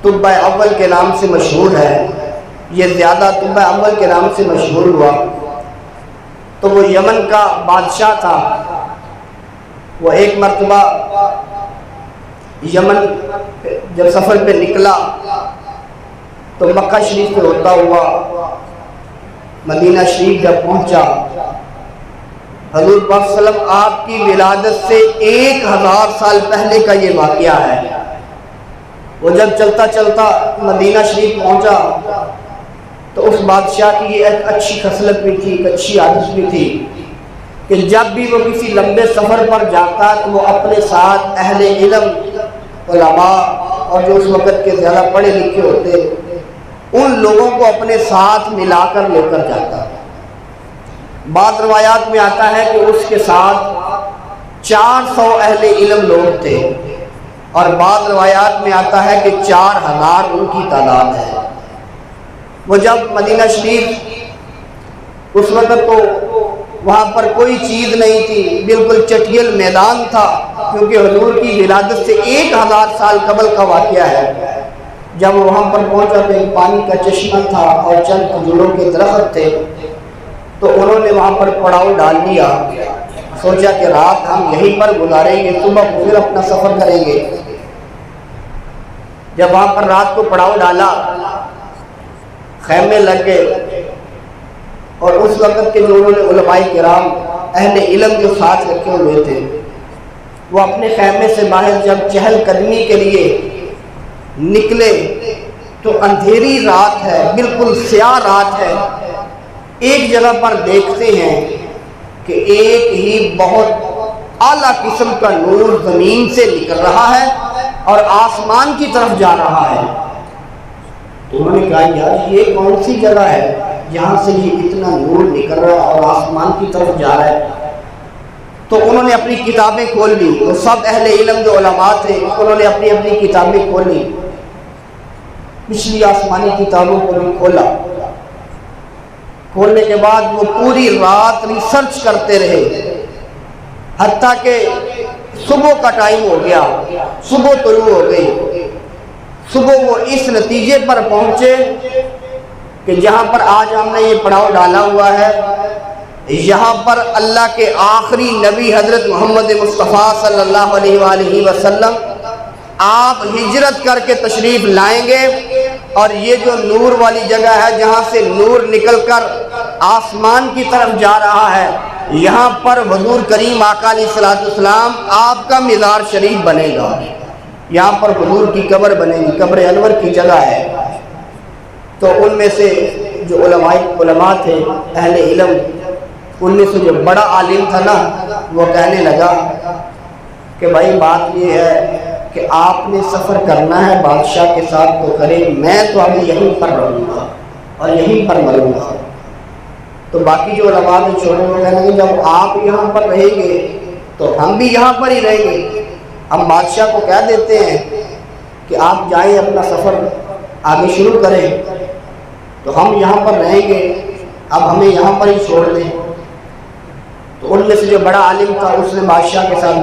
طب اول کے نام سے مشہور ہے، یہ زیادہ طب اول کے نام سے مشہور ہوا۔ تو وہ یمن کا بادشاہ تھا، وہ ایک مرتبہ یمن جب سفر پہ نکلا تو مکہ شریف پہ ہوتا ہوا مدینہ شریف جب پہنچا، حضور پاک صلی اللہ علیہ وسلم آپ کی ولادت سے 1000 سال پہلے کا یہ واقعہ ہے۔ وہ جب چلتا چلتا مدینہ شریف پہنچا تو اس بادشاہ کی یہ ایک اچھی خصلت بھی تھی، ایک اچھی عادت بھی تھی کہ جب بھی وہ کسی لمبے سفر پر جاتا تو وہ اپنے ساتھ اہل علم، علماء اور جو اس وقت کے زیادہ پڑھے لکھے ہوتے ان لوگوں کو اپنے ساتھ ملا کر لے کر جاتا۔ بعض روایات میں آتا ہے کہ اس کے ساتھ 400 اہل علم لوگ تھے، اور بعض روایات میں آتا ہے کہ 4000 ان کی تعداد ہے۔ وہ جب مدینہ شریف، اس وقت تو وہاں پر کوئی چیز نہیں تھی، بالکل چٹیل میدان تھا، کیونکہ حضور کی ولادت سے 1000 سال قبل کا واقعہ ہے۔ جب وہاں پر پہنچا تو ایک پانی کا چشمہ تھا اور چند کھجوروں کے درخت تھے، تو انہوں نے وہاں پر پڑاؤ ڈال دیا، سوچا کہ رات ہم یہیں پر گزاریں گے، صبح پھر اپنا سفر کریں گے۔ جب وہاں پر رات کو پڑاؤ ڈالا، خیمے لگ گئے، اور اس وقت کے جو انہوں نے علماء کرام اہل علم جو ساتھ رکھے ہوئے تھے وہ اپنے خیمے سے باہر جب چہل قدمی کے لیے نکلے تو اندھیری رات ہے، بالکل سیاہ رات ہے۔ ایک جگہ پر دیکھتے ہیں کہ ایک ہی بہت اعلیٰ قسم کا نور زمین سے نکل رہا ہے اور آسمان کی طرف جا رہا ہے۔ تو انہوں نے کہا یار یہ کون سی جگہ ہے جہاں سے یہ اتنا نور نکل رہا ہے اور آسمان کی طرف جا رہا ہے؟ تو انہوں نے اپنی کتابیں کھول لی، وہ سب اہل علم جو علماء تھے انہوں نے اپنی اپنی کتابیں کھولی، پچھلی آسمانی کتابوں کو بھی کھولا۔ کھولنے کے بعد وہ پوری رات ریسرچ کرتے رہے، حتیٰ کہ صبح کا ٹائم ہو گیا، صبح طلوع ہو گئی۔ صبح وہ اس نتیجے پر پہنچے کہ جہاں پر آج ہم نے یہ پڑاؤ ڈالا ہوا ہے، یہاں پر اللہ کے آخری نبی حضرت محمد مصطفیٰ صلی اللہ علیہ وآلہ وسلم آپ ہجرت کر کے تشریف لائیں گے، اور یہ جو نور والی جگہ ہے جہاں سے نور نکل کر آسمان کی طرف جا رہا ہے، یہاں پر حضور کریم آقا علیہ السلام آپ کا مزار شریف بنے گا، یہاں پر حضور کی قبر بنے گی، قبر انور کی جگہ ہے۔ تو ان میں سے جو علماء تھے اہل علم، ان میں سے جو بڑا عالم تھا نا وہ کہنے لگا کہ بھائی بات یہ ہے کہ آپ نے سفر کرنا ہے بادشاہ کے ساتھ تو کریں، میں تو ابھی یہیں پر رہوں گا اور یہیں پر مروں گا۔ تو باقی جو علماء نے چھوڑے وہ کہنے لگے جب آپ یہاں پر رہیں گے تو ہم بھی یہاں پر ہی رہیں گے، ہم بادشاہ کو کہہ دیتے ہیں کہ آپ جائیں اپنا سفر آگے شروع کریں، تو ہم یہاں پر رہیں گے، اب ہمیں یہاں پر ہی چھوڑ دیں۔ تو ان میں سے جو بڑا عالم تھا اس نے بادشاہ کے ساتھ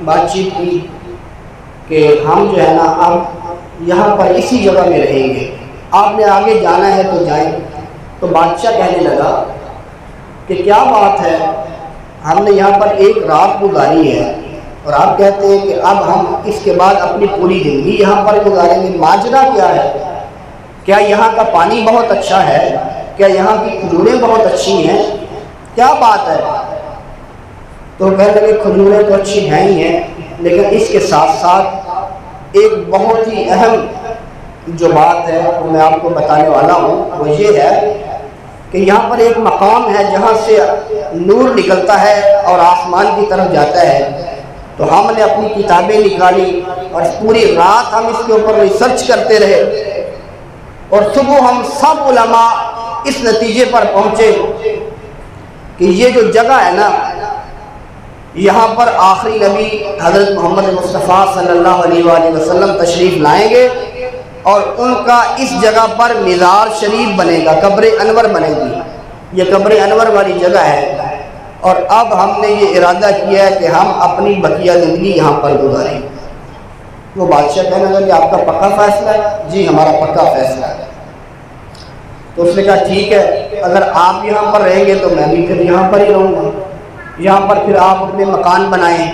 بات چیت کی کہ ہم جو ہے نا اب یہاں پر اسی جگہ میں رہیں گے، آپ نے آگے جانا ہے تو جائیں۔ تو بادشاہ کہنے لگا کہ کیا بات ہے، ہم نے یہاں پر ایک رات گزاری ہے اور آپ کہتے ہیں کہ اب ہم اس کے بعد اپنی پوری زندگی یہاں پر گزاریں گے، ماجرا کیا ہے؟ کیا یہاں کا پانی بہت اچھا ہے؟ کیا یہاں کی کھجوریں بہت اچھی ہیں؟ کیا بات ہے؟ تو کہنے لگے کھجوریں تو اچھی ہیں ہی ہیں، لیکن اس کے ساتھ ساتھ ایک بہت ہی اہم جو بات ہے وہ میں آپ کو بتانے والا ہوں، وہ یہ ہے کہ یہاں پر ایک مقام ہے جہاں سے نور نکلتا ہے اور آسمان کی طرف جاتا ہے۔ تو ہم نے اپنی کتابیں نکالی اور پوری رات ہم اس کے اوپر ریسرچ کرتے رہے، اور صبح ہم سب علماء اس نتیجے پر پہنچے کہ یہ جو جگہ ہے نا یہاں پر آخری نبی حضرت محمد مصطفیٰ صلی اللہ علیہ وآلہ وسلم تشریف لائیں گے اور ان کا اس جگہ پر مزار شریف بنے گا، قبر انور بنے گی، یہ قبر انور والی جگہ ہے۔ اور اب ہم نے یہ ارادہ کیا ہے کہ ہم اپنی بقیہ زندگی یہاں پر گزاریں۔ وہ بادشاہ کہنے لگا کہ آپ کا پکا فیصلہ ہے؟ جی ہمارا پکا فیصلہ ہے۔ تو اس نے کہا ٹھیک ہے، اگر آپ یہاں پر رہیں گے تو میں بھی پھر یہاں پر ہی رہوں گا، یہاں پر پھر آپ اپنے مکان بنائیں۔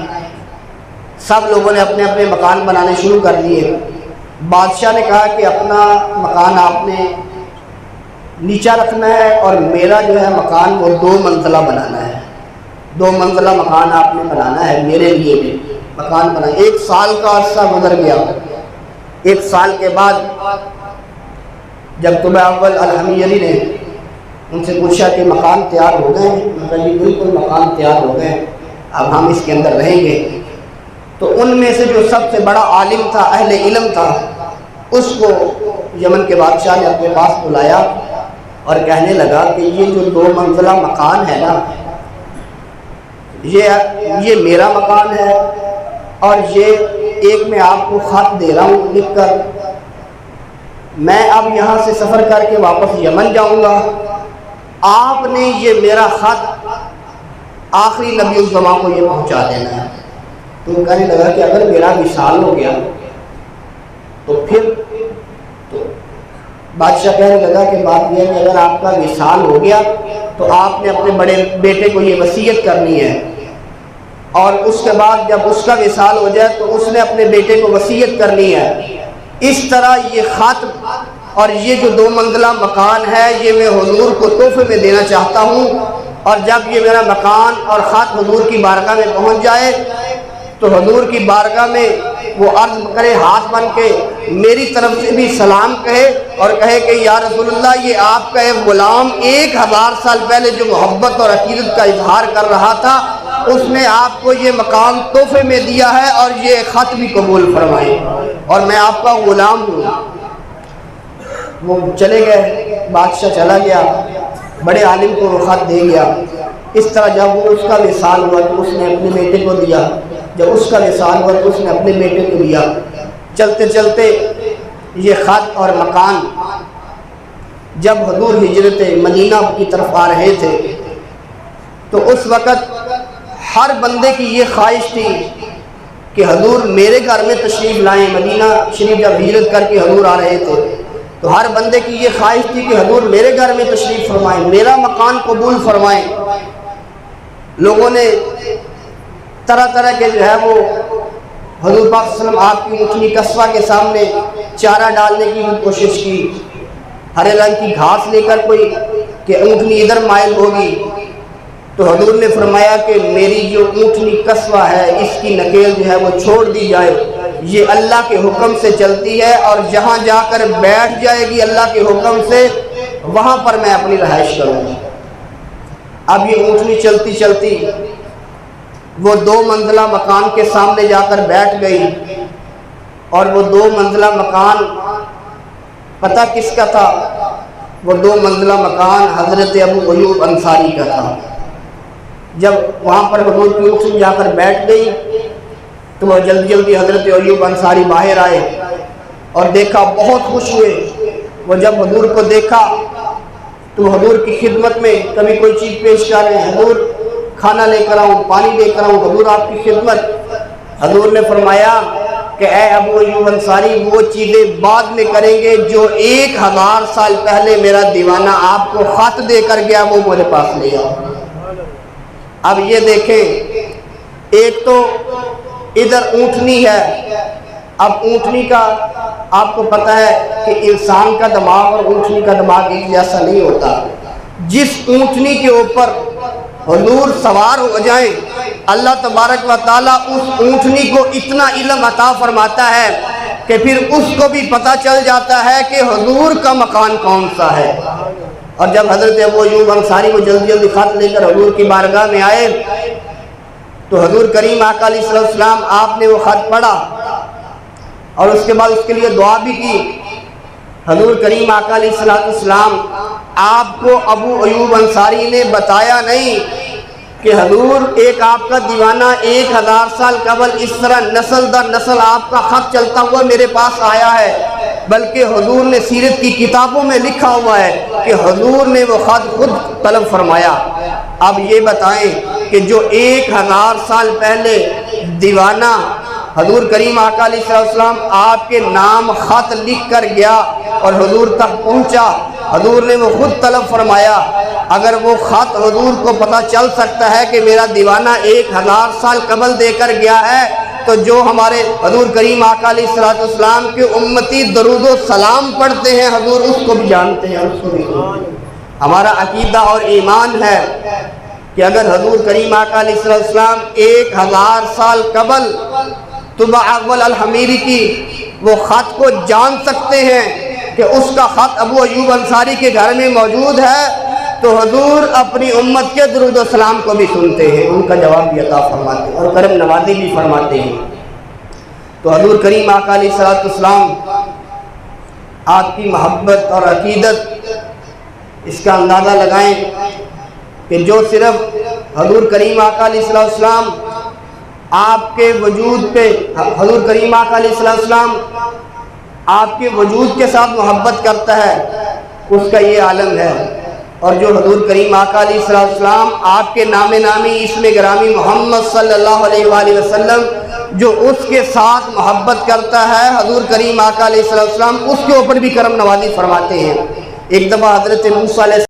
سب لوگوں نے اپنے اپنے مکان بنانے شروع کر دیے۔ بادشاہ نے کہا کہ اپنا مکان آپ نے نیچا رکھنا ہے اور میرا جو ہے مکان وہ 2 منزلہ بنانا ہے، 2 منزلہ مکان آپ نے بنانا ہے، میرے لیے بھی مکان بنا۔ 1 سال کا عرصہ گزر گیا۔ 1 سال کے بعد جب طبع اول الحمیری نے ان سے پوچھا کہ مکان تیار ہو گئے ہیں، انہوں نے کہا جی بالکل مکان تیار ہو گئے، اب ہم اس کے اندر رہیں گے۔ تو ان میں سے جو سب سے بڑا عالم تھا، اہل علم تھا، اس کو یمن کے بادشاہ نے اپنے پاس بلایا اور کہنے لگا کہ یہ جو 2 منزلہ مکان ہے نا، یہ میرا مکان ہے، اور یہ ایک میں آپ کو خط دے رہا ہوں لکھ کر، میں اب یہاں سے سفر کر کے واپس یمن جاؤں گا، آپ نے یہ میرا خط آخری نبی الزماں کو یہ پہنچا دینا ہے۔ تو وہ کہنے لگا کہ اگر میرا وصال ہو گیا تو پھر، تو بادشاہ کہنے لگا کہ بات یہ ہے کہ اگر آپ کا وصال ہو گیا تو آپ نے اپنے بڑے بیٹے کو یہ وصیت کرنی ہے، اور اس کے بعد جب اس کا وصال ہو جائے تو اس نے اپنے بیٹے کو وصیت کرنی ہے۔ اس طرح یہ خط اور یہ جو 2 منزلہ مکان ہے یہ میں حضور کو تحفے میں دینا چاہتا ہوں، اور جب یہ میرا مکان اور خط حضور کی بارگاہ میں پہنچ جائے تو حضور کی بارگاہ میں وہ عرض کرے ہاتھ بن کے، میری طرف سے بھی سلام کہے اور کہے کہ یا رسول اللہ، یہ آپ کا ایک غلام 1000 سال پہلے جو محبت اور عقیدت کا اظہار کر رہا تھا، اس نے آپ کو یہ مقام تحفے میں دیا ہے، اور یہ خط بھی قبول فرمائیں، اور میں آپ کا غلام ہوں۔ وہ چلے گئے، بادشاہ چلا گیا، بڑے عالم کو وہ خط دے گیا۔ اس طرح جب وہ اس کا وصال ہوا تو اس نے اپنے بیٹے کو دیا، جب اس کا وصال ہوا تو اس نے اپنے بیٹے کو دیا۔ چلتے چلتے یہ خط اور مکان، جب حضور ہجرت مدینہ کی طرف آ رہے تھے تو اس وقت ہر بندے کی یہ خواہش تھی کہ حضور میرے گھر میں تشریف لائیں۔ مدینہ شریف جب ہجرت کر کے حضور آ رہے تھے تو ہر بندے کی یہ خواہش تھی کہ حضور میرے گھر میں تشریف فرمائیں، میرا مکان قبول فرمائیں۔ لوگوں نے طرح طرح کے جو ہے وہ حضور پاک صلی اللہ علیہ وسلم آپ کی اونٹنی قصوہ کے سامنے چارہ ڈالنے کی کوشش کی، ہرے رنگ کی گھاس لے کر کوئی کہ اونٹنی ادھر مائل ہوگی، تو حضور نے فرمایا کہ میری جو اونٹنی قصوہ ہے اس کی نکیل جو ہے وہ چھوڑ دی جائے، یہ اللہ کے حکم سے چلتی ہے، اور جہاں جا کر بیٹھ جائے گی اللہ کے حکم سے وہاں پر میں اپنی رہائش کروں گی۔ اب یہ اونٹنی چلتی چلتی وہ 2 منزلہ مکان کے سامنے جا کر بیٹھ گئی، اور وہ 2 منزلہ مکان پتہ کس کا تھا؟ وہ 2 منزلہ مکان حضرت ابو ایوب انصاری کا تھا۔ جب وہاں پر حضور کی اونٹنی جا کر بیٹھ گئی تو وہ جلدی جلدی حضرت ایوب انصاری باہر آئے اور دیکھا، بہت خوش ہوئے۔ وہ جب حضور کو دیکھا تو حضور کی خدمت میں کبھی کوئی چیز پیش کر رہے ہیں، حضور کھانا لے کر آؤں، پانی لے کر آؤں، حضور آپ کی خدمت۔ حضور نے فرمایا کہ اے ابو ایوب انصاری، وہ چیزیں بعد میں کریں گے جو 1000 سال پہلے میرا دیوانہ آپ کو خط دے کر گیا، وہ میرے پاس لے آؤ۔ اب یہ دیکھیں، ایک تو ادھر اونٹنی ہے، اب اونٹنی کا آپ کو پتہ ہے کہ انسان کا دماغ اور اونٹنی کا دماغ ایک جیسا نہیں ہوتا۔ جس اونٹنی کے اوپر حضور سوار ہو جائیں، اللہ تبارک و تعالیٰ اس اونٹنی کو اتنا علم عطا فرماتا ہے کہ پھر اس کو بھی پتہ چل جاتا ہے کہ حضور کا مکان کون سا ہے۔ اور جب حضرت ابو ایوب انصاری وہ جلدی جلدی خط لے کر حضور کی بارگاہ میں آئے تو حضور کریم آقا علیہ السلام آپ نے وہ خط پڑھا اور اس کے بعد اس کے لیے دعا بھی کی۔ حضور کریم آقا علیہ السلام آپ کو ابو ایوب انصاری نے بتایا نہیں کہ حضور ایک آپ کا دیوانہ 1000 سال قبل اس طرح نسل در نسل آپ کا خط چلتا ہوا میرے پاس آیا ہے، بلکہ حضور نے سیرت کی کتابوں میں لکھا ہوا ہے کہ حضور نے وہ خط خود طلب فرمایا۔ اب یہ بتائیں کہ جو 1000 سال پہلے دیوانہ حضور کریم آقا علیہ السلام آپ کے نام خط لکھ کر گیا اور حضور تک پہنچا، حضور نے وہ خود طلب فرمایا اگر وہ خط حضور کو پتہ چل سکتا ہے کہ میرا دیوانہ 1000 سال قبل دے کر گیا ہے تو جو ہمارے حضور کریم آقا علیہ السلام کے امتی درود و سلام پڑھتے ہیں حضور اس کو بھی جانتے ہیں، اس کو بھی ہمارا عقیدہ اور ایمان ہے کہ اگر حضور کریم آقا علیہ السلام 1000 سال قبل طبع اول الحمیری کی وہ خط کو جان سکتے ہیں کہ اس کا خط ابو ایوب انصاری کے گھر میں موجود ہے تو حضور اپنی امت کے درود و سلام کو بھی سنتے ہیں، ان کا جواب بھی عطا فرماتے ہیں اور کرم نوازی بھی فرماتے ہیں۔ تو حضور کریم آقا علیہ السلام آپ کی محبت اور عقیدت اس کا اندازہ لگائیں کہ جو صرف حضور کریم آقا علیہ السلام آپ کے وجود پہ حضور کریم آقا علیہ السلام آپ کے وجود کے ساتھ محبت کرتا ہے اس کا یہ عالم ہے، اور جو حضور کریم آقا علیہ السلام آپ کے نام نامی اسم گرامی محمد صلی اللہ علیہ وآلہ وسلم جو اس کے ساتھ محبت کرتا ہے حضور کریم آقا علیہ السلام اس کے اوپر بھی کرم نوازی فرماتے ہیں۔ ایک دفعہ حضرت موسیٰ علیہ